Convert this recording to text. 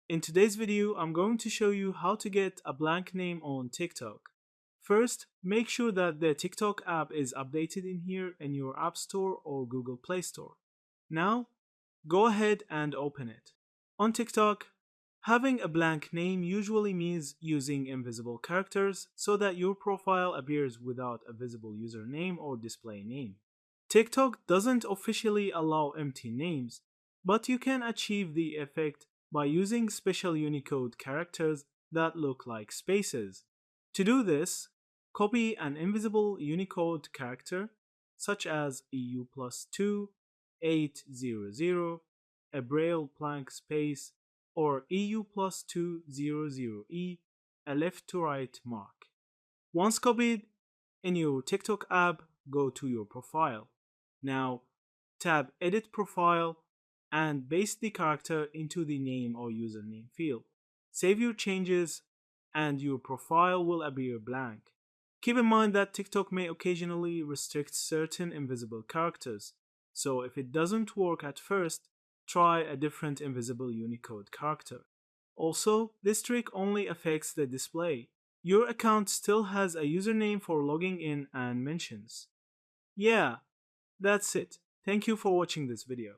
In today's video, I'm going to show you how to get a blank name on TikTok. First, make sure that the TikTok app is updated in here in your App Store or Google Play Store. Now, go ahead and open it. On TikTok, having a blank name usually means using invisible characters so that your profile appears without a visible username or display name. TikTok doesn't officially allow empty names, but you can achieve the effect by using special Unicode characters that look like spaces. To do this, copy an invisible Unicode character such as EU plus 2, 800, a Braille blank space, or EU plus 200E, a left to right mark. Once copied, in your TikTok app, go to your profile. Now, tap Edit Profile and paste the character into the name or username field. Save your changes and your profile will appear blank. Keep in mind that TikTok may occasionally restrict certain invisible characters, so if it doesn't work at first, try a different invisible Unicode character. Also, this trick only affects the display. Your account still has a username for logging in and mentions. Yeah, that's it. Thank you for watching this video.